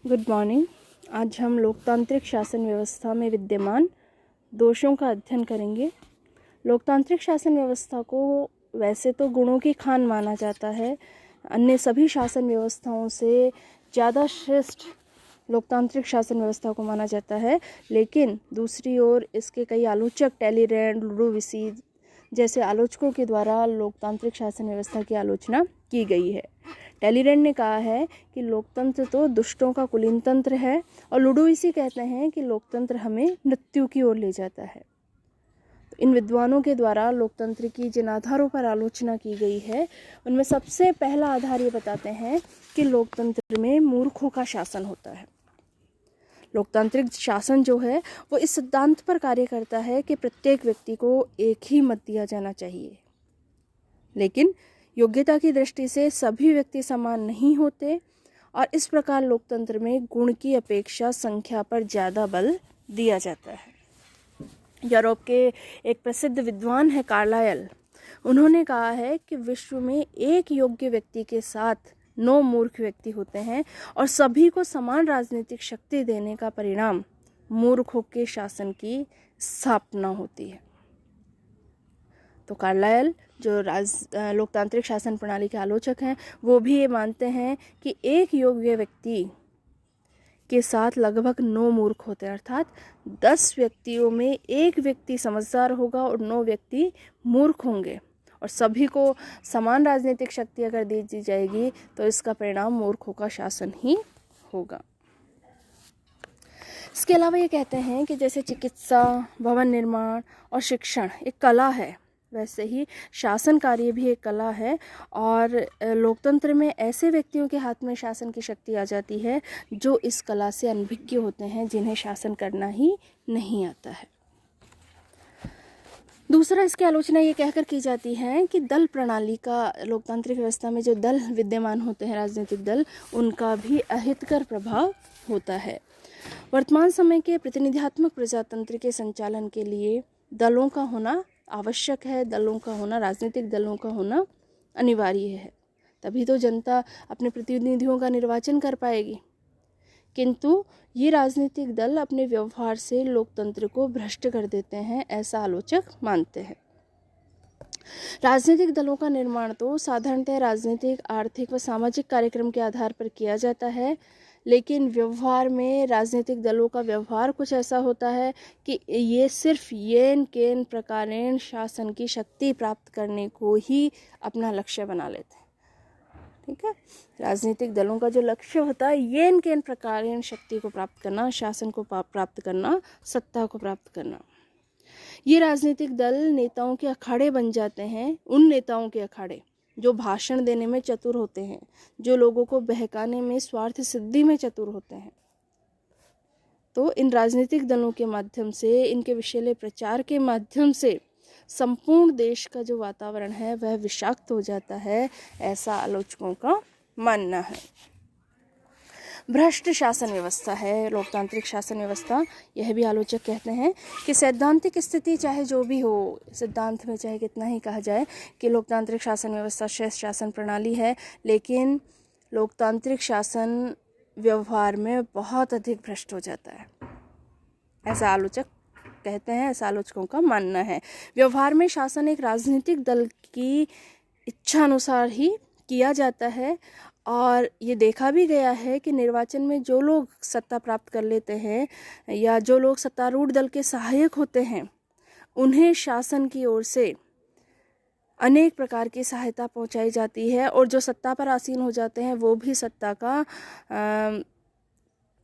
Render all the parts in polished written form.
Good morning. आज हम लोकतांत्रिक शासन व्यवस्था में विद्यमान दोषों का अध्ययन करेंगे। लोकतांत्रिक शासन व्यवस्था को वैसे तो गुणों की खान माना जाता है, अन्य सभी शासन व्यवस्थाओं से ज़्यादा श्रेष्ठ लोकतांत्रिक शासन व्यवस्था को माना जाता है। लेकिन दूसरी ओर इसके कई आलोचक टैलीरैंड, लुडोविसी जैसे आलोचकों के द्वारा लोकतांत्रिक शासन व्यवस्था की आलोचना की गई है। टैलीरैंड ने कहा है कि लोकतंत्र तो दुष्टों का कुलीन तंत्र है, और लुडोविसी कहते हैं कि लोकतंत्र हमें मृत्यु की ओर ले जाता है। तो इन विद्वानों के द्वारा लोकतंत्र की जिन आधारों पर आलोचना की गई है, उनमें सबसे पहला आधार ये बताते हैं कि लोकतंत्र में मूर्खों का शासन होता है। लोकतांत्रिक शासन जो है वो इस सिद्धांत पर कार्य करता है कि प्रत्येक व्यक्ति को एक ही मत दिया जाना चाहिए, लेकिन योग्यता की दृष्टि से सभी व्यक्ति समान नहीं होते, और इस प्रकार लोकतंत्र में गुण की अपेक्षा संख्या पर ज़्यादा बल दिया जाता है। यूरोप के एक प्रसिद्ध विद्वान है कार्लाइल। उन्होंने कहा है कि विश्व में एक योग्य व्यक्ति के साथ 9 मूर्ख व्यक्ति होते हैं, और सभी को समान राजनीतिक शक्ति देने का परिणाम मूर्खों के शासन की स्थापना होती है। तो कार्लाइल जो लोकतांत्रिक शासन प्रणाली के आलोचक हैं, वो भी ये मानते हैं कि एक योग्य व्यक्ति के साथ लगभग 9 मूर्ख होते हैं, अर्थात 10 व्यक्तियों में एक व्यक्ति समझदार होगा और 9 व्यक्ति मूर्ख होंगे, और सभी को समान राजनीतिक शक्ति अगर दी जाएगी तो इसका परिणाम मूर्खों का शासन ही होगा। इसके अलावा ये कहते हैं कि जैसे चिकित्सा, भवन निर्माण और शिक्षण एक कला है, वैसे ही शासन कार्य भी एक कला है, और लोकतंत्र में ऐसे व्यक्तियों के हाथ में शासन की शक्ति आ जाती है जो इस कला से अनभिज्ञ होते हैं, जिन्हें शासन करना ही नहीं आता है। दूसरा, इसकी आलोचना ये कहकर की जाती है कि दल प्रणाली का, लोकतांत्रिक व्यवस्था में जो दल विद्यमान होते हैं, राजनीतिक दल, उनका भी अहितकर प्रभाव होता है। वर्तमान समय के प्रतिनिधियात्मक प्रजातंत्र के संचालन के लिए दलों का होना आवश्यक है, दलों का होना, राजनीतिक दलों का होना अनिवार्य है, तभी तो जनता अपने प्रतिनिधियों का निर्वाचन कर पाएगी। किंतु ये राजनीतिक दल अपने व्यवहार से लोकतंत्र को भ्रष्ट कर देते हैं, ऐसा आलोचक मानते हैं। राजनीतिक दलों का निर्माण तो साधारणतः राजनीतिक, आर्थिक व सामाजिक कार्यक्रम के आधार पर किया जाता है, लेकिन व्यवहार में राजनीतिक दलों का व्यवहार कुछ ऐसा होता है कि ये सिर्फ येन केन प्रकारेण शासन की शक्ति प्राप्त करने को ही अपना लक्ष्य बना लेते हैं। ठीक है, राजनीतिक दलों का जो लक्ष्य होता है येन केन प्रकारेण शक्ति को प्राप्त करना, शासन को प्राप्त करना, सत्ता को प्राप्त करना। ये राजनीतिक दल नेताओं के अखाड़े बन जाते हैं, उन नेताओं के अखाड़े जो भाषण देने में चतुर होते हैं, जो लोगों को बहकाने में, स्वार्थ सिद्धि में चतुर होते हैं। तो इन राजनीतिक दलों के माध्यम से, इनके विषैले प्रचार के माध्यम से संपूर्ण देश का जो वातावरण है वह विषाक्त हो जाता है, ऐसा आलोचकों का मानना है। भ्रष्ट शासन व्यवस्था है लोकतांत्रिक शासन व्यवस्था। यह भी आलोचक कहते हैं कि सैद्धांतिक स्थिति चाहे जो भी हो, सिद्धांत में चाहे कितना ही कहा जाए कि लोकतांत्रिक शासन व्यवस्था श्रेष्ठ शासन प्रणाली है, लेकिन लोकतांत्रिक शासन व्यवहार में बहुत अधिक भ्रष्ट हो जाता है, ऐसा आलोचक कहते हैं, ऐसा आलोचकों का मानना है। व्यवहार में शासन एक राजनीतिक दल की इच्छा अनुसार ही किया जाता है, और ये देखा भी गया है कि निर्वाचन में जो लोग सत्ता प्राप्त कर लेते हैं या जो लोग सत्तारूढ़ दल के सहायक होते हैं, उन्हें शासन की ओर से अनेक प्रकार की सहायता पहुंचाई जाती है, और जो सत्ता पर आसीन हो जाते हैं वो भी सत्ता का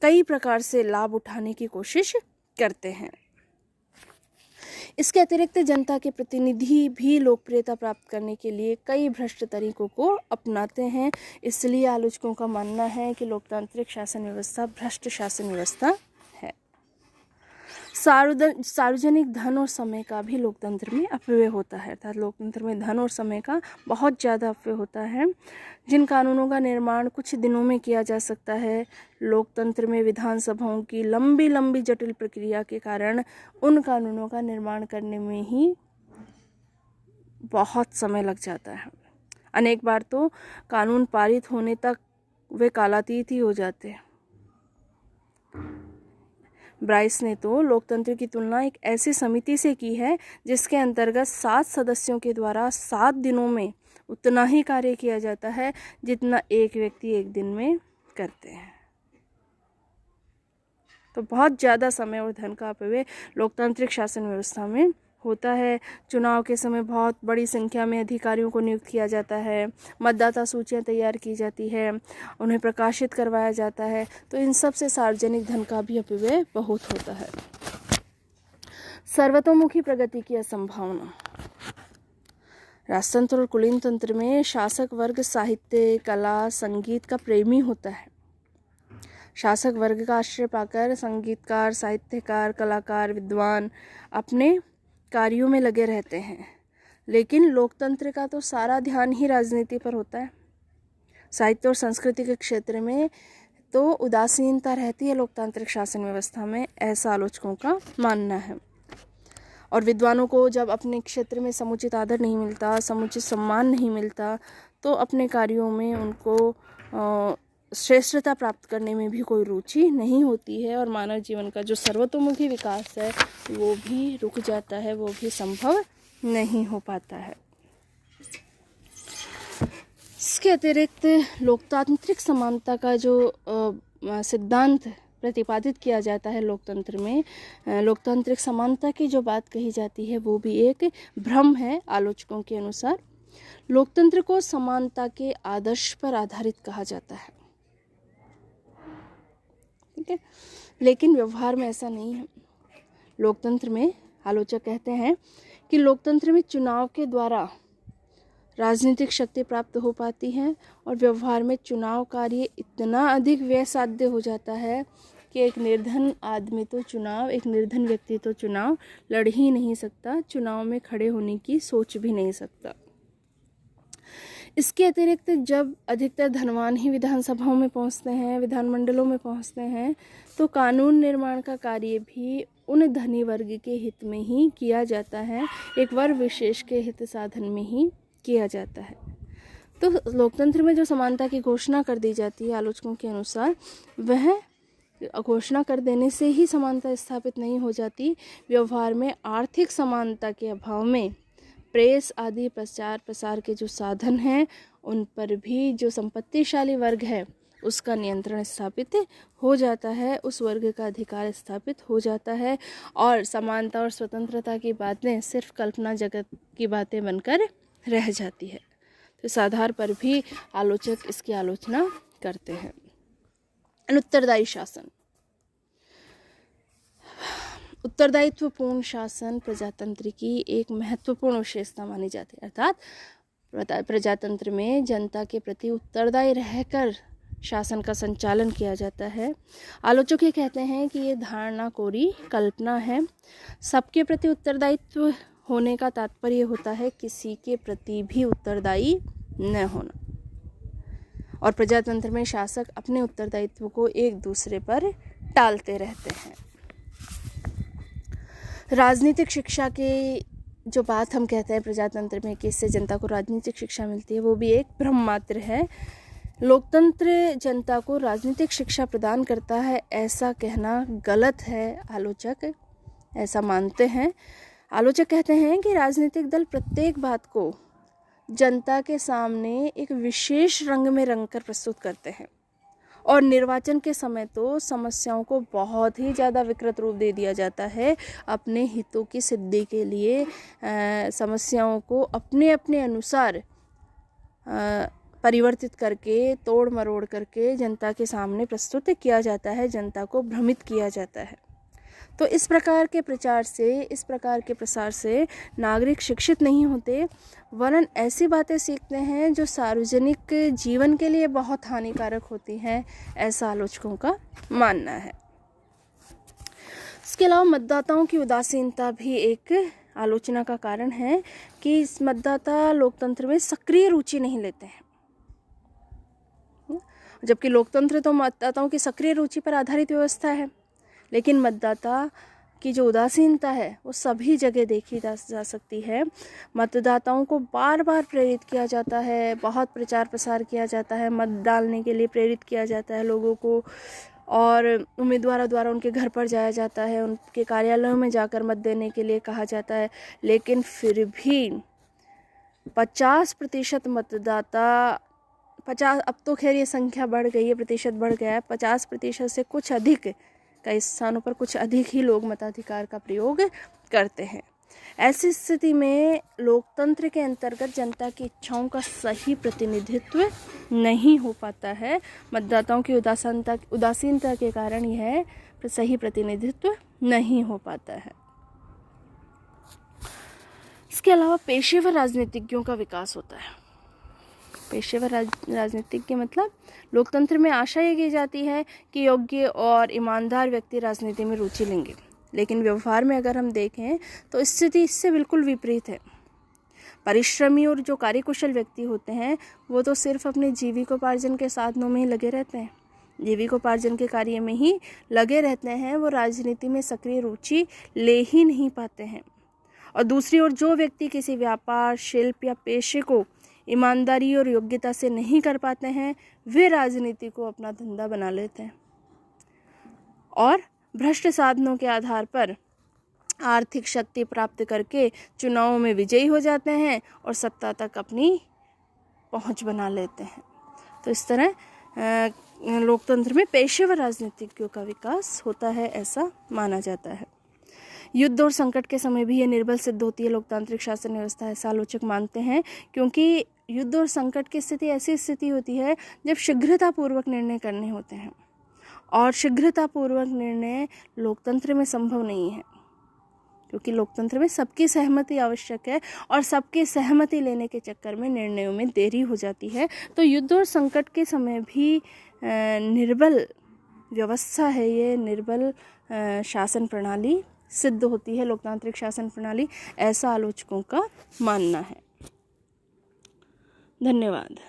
कई प्रकार से लाभ उठाने की कोशिश करते हैं। इसके अतिरिक्त जनता के प्रतिनिधि भी लोकप्रियता प्राप्त करने के लिए कई भ्रष्ट तरीकों को अपनाते हैं, इसलिए आलोचकों का मानना है कि लोकतांत्रिक शासन व्यवस्था भ्रष्ट शासन व्यवस्था है। सार्वजनिक धन और समय का भी लोकतंत्र में अपव्यय होता है, अर्थात लोकतंत्र में धन और समय का बहुत ज़्यादा अपव्यय होता है। जिन कानूनों का निर्माण कुछ दिनों में किया जा सकता है, लोकतंत्र में विधानसभाओं की लंबी लंबी जटिल प्रक्रिया के कारण उन कानूनों का निर्माण करने में ही बहुत समय लग जाता है। अनेक बार तो कानून पारित होने तक वे कालातीत ही हो जाते हैं। ब्राइस ने तो लोकतंत्र की तुलना एक ऐसी समिति से की है जिसके अंतर्गत 7 सदस्यों के द्वारा 7 दिनों में उतना ही कार्य किया जाता है जितना एक व्यक्ति एक दिन में करते हैं। तो बहुत ज़्यादा समय और धन का अपव्यय लोकतांत्रिक शासन व्यवस्था में होता है। चुनाव के समय बहुत बड़ी संख्या में अधिकारियों को नियुक्त किया जाता है, मतदाता सूचियां तैयार की जाती है, उन्हें प्रकाशित करवाया जाता है। तो इन सब से सार्वजनिक धन का भी अपव्यय बहुत होता है। सर्वतोमुखी प्रगति की असंभावना। राजतंत्र और कुलीन तंत्र में शासक वर्ग साहित्य, कला, संगीत का प्रेमी होता है। शासक वर्ग का आश्रय पाकर संगीतकार, साहित्यकार, कलाकार, विद्वान अपने कार्यों में लगे रहते हैं। लेकिन लोकतंत्र का तो सारा ध्यान ही राजनीति पर होता है। साहित्य और संस्कृति के क्षेत्र में तो उदासीनता रहती है लोकतांत्रिक शासन व्यवस्था में, ऐसा आलोचकों का मानना है। और विद्वानों को जब अपने क्षेत्र में समुचित आदर नहीं मिलता, समुचित सम्मान नहीं मिलता, तो अपने कार्यों में उनको श्रेष्ठता प्राप्त करने में भी कोई रुचि नहीं होती है और मानव जीवन का जो सर्वतोमुखी विकास है वो भी रुक जाता है, वो भी संभव नहीं हो पाता है। इसके अतिरिक्त लोकतांत्रिक समानता का जो सिद्धांत प्रतिपादित किया जाता है लोकतंत्र में, लोकतांत्रिक समानता की जो बात कही जाती है वो भी एक भ्रम है। आलोचकों के अनुसार लोकतंत्र को समानता के आदर्श पर आधारित कहा जाता है, ठीक है, लेकिन व्यवहार में ऐसा नहीं है। लोकतंत्र में आलोचक कहते हैं कि लोकतंत्र में चुनाव के द्वारा राजनीतिक शक्ति प्राप्त हो पाती है और व्यवहार में चुनाव कार्य इतना अधिक व्यय साध्य हो जाता है कि एक निर्धन आदमी तो चुनाव, एक निर्धन व्यक्ति तो चुनाव लड़ ही नहीं सकता, चुनाव में खड़े होने की सोच भी नहीं सकता। इसके अतिरिक्त जब अधिकतर धनवान ही विधानसभाओं में पहुंचते हैं, विधानमंडलों में पहुंचते हैं, तो कानून निर्माण का कार्य भी उन धनी वर्ग के हित में ही किया जाता है, एक वर्ग विशेष के हित साधन में ही किया जाता है। तो लोकतंत्र में जो समानता की घोषणा कर दी जाती है आलोचकों के अनुसार, वह घोषणा कर देने से ही समानता स्थापित नहीं हो जाती। व्यवहार में आर्थिक समानता के अभाव में प्रेस आदि प्रचार प्रसार के जो साधन हैं उन पर भी जो संपत्तिशाली वर्ग है उसका नियंत्रण स्थापित हो जाता है, उस वर्ग का अधिकार स्थापित हो जाता है और समानता और स्वतंत्रता की बातें सिर्फ कल्पना जगत की बातें बनकर रह जाती है। तो इस आधार पर भी आलोचक इसकी आलोचना करते हैं। उत्तरदायी शासन। उत्तरदायित्वपूर्ण शासन प्रजातंत्र की एक महत्वपूर्ण विशेषता मानी जाती है, अर्थात प्रजातंत्र में जनता के प्रति उत्तरदायी रहकर शासन का संचालन किया जाता है। आलोचक ये कहते हैं कि ये धारणा कोरी कल्पना है। सबके प्रति उत्तरदायित्व होने का तात्पर्य होता है किसी के प्रति भी उत्तरदायी न होना, और प्रजातंत्र में शासक अपने उत्तरदायित्व को एक दूसरे पर टालते रहते हैं। राजनीतिक शिक्षा की जो बात हम कहते हैं प्रजातंत्र में कि इससे जनता को राजनीतिक शिक्षा मिलती है, वो भी एक भ्रम मात्र है। लोकतंत्र जनता को राजनीतिक शिक्षा प्रदान करता है ऐसा कहना गलत है। आलोचक ऐसा मानते हैं। आलोचक कहते हैं कि राजनीतिक दल प्रत्येक बात को जनता के सामने एक विशेष रंग में रंगकर प्रस्तुत करते हैं और निर्वाचन के समय तो समस्याओं को बहुत ही ज़्यादा विकृत रूप दे दिया जाता है। अपने हितों की सिद्धि के लिए समस्याओं को अपने अपने अनुसार परिवर्तित करके, तोड़ मरोड़ करके जनता के सामने प्रस्तुत किया जाता है, जनता को भ्रमित किया जाता है। तो इस प्रकार के प्रचार से, इस प्रकार के प्रसार से नागरिक शिक्षित नहीं होते, वरन ऐसी बातें सीखते हैं जो सार्वजनिक जीवन के लिए बहुत हानिकारक होती हैं, ऐसा आलोचकों का मानना है। इसके अलावा मतदाताओं की उदासीनता भी एक आलोचना का कारण है कि इस मतदाता लोकतंत्र में सक्रिय रुचि नहीं लेते हैं, जबकि लोकतंत्र तो मतदाताओं की सक्रिय रुचि पर आधारित व्यवस्था है। लेकिन मतदाता की जो उदासीनता है वो सभी जगह देखी जा सकती है। मतदाताओं को बार बार प्रेरित किया जाता है, बहुत प्रचार प्रसार किया जाता है, मत डालने के लिए प्रेरित किया जाता है लोगों को, और उम्मीदवारों द्वारा उनके घर पर जाया जाता है, उनके कार्यालयों में जाकर मत देने के लिए कहा जाता है। लेकिन फिर भी 50% मतदाता 50, अब तो खैर ये संख्या बढ़ गई है, प्रतिशत बढ़ गया है, 50% से कुछ अधिक, कई स्थानों पर कुछ अधिक ही लोग मताधिकार का प्रयोग करते हैं। ऐसी स्थिति में लोकतंत्र के अंतर्गत जनता की इच्छाओं का सही प्रतिनिधित्व नहीं हो पाता है। मतदाताओं की उदासीनता के कारण यह सही प्रतिनिधित्व नहीं हो पाता है। इसके अलावा पेशेवर राजनीतिज्ञों का विकास होता है। पेशेवर राजनीतिज्ञ मतलब लोकतंत्र में आशा ये की जाती है कि योग्य और ईमानदार व्यक्ति राजनीति में रुचि लेंगे, लेकिन व्यवहार में अगर हम देखें तो स्थिति इससे बिल्कुल विपरीत है। परिश्रमी और जो कार्यकुशल व्यक्ति होते हैं वो तो सिर्फ अपने जीविकोपार्जन के साधनों में ही लगे रहते हैं, जीविकोपार्जन के कार्य में ही लगे रहते हैं, वो राजनीति में सक्रिय रुचि ले ही नहीं पाते हैं। और दूसरी ओर जो व्यक्ति किसी व्यापार, शिल्प या पेशे को ईमानदारी और योग्यता से नहीं कर पाते हैं, वे राजनीति को अपना धंधा बना लेते हैं और भ्रष्ट साधनों के आधार पर आर्थिक शक्ति प्राप्त करके चुनावों में विजयी हो जाते हैं और सत्ता तक अपनी पहुंच बना लेते हैं। तो इस तरह लोकतंत्र में पेशेवर राजनीतिज्ञों का विकास होता है, ऐसा माना जाता है। युद्ध और संकट के समय भी ये निर्बल सिद्ध होती है लोकतांत्रिक शासन व्यवस्था, ऐसा आलोचक मानते हैं, क्योंकि युद्ध और संकट की स्थिति ऐसी स्थिति होती है जब शीघ्रतापूर्वक निर्णय करने होते हैं, और शीघ्रतापूर्वक निर्णय लोकतंत्र में संभव नहीं है, क्योंकि लोकतंत्र में सबकी सहमति आवश्यक है और सबकी सहमति लेने के चक्कर में निर्णयों में देरी हो जाती है। तो युद्ध और संकट के समय भी निर्बल व्यवस्था है, ये निर्बल शासन प्रणाली सिद्ध होती है लोकतांत्रिक शासन प्रणाली, ऐसा आलोचकों का मानना है। धन्यवाद।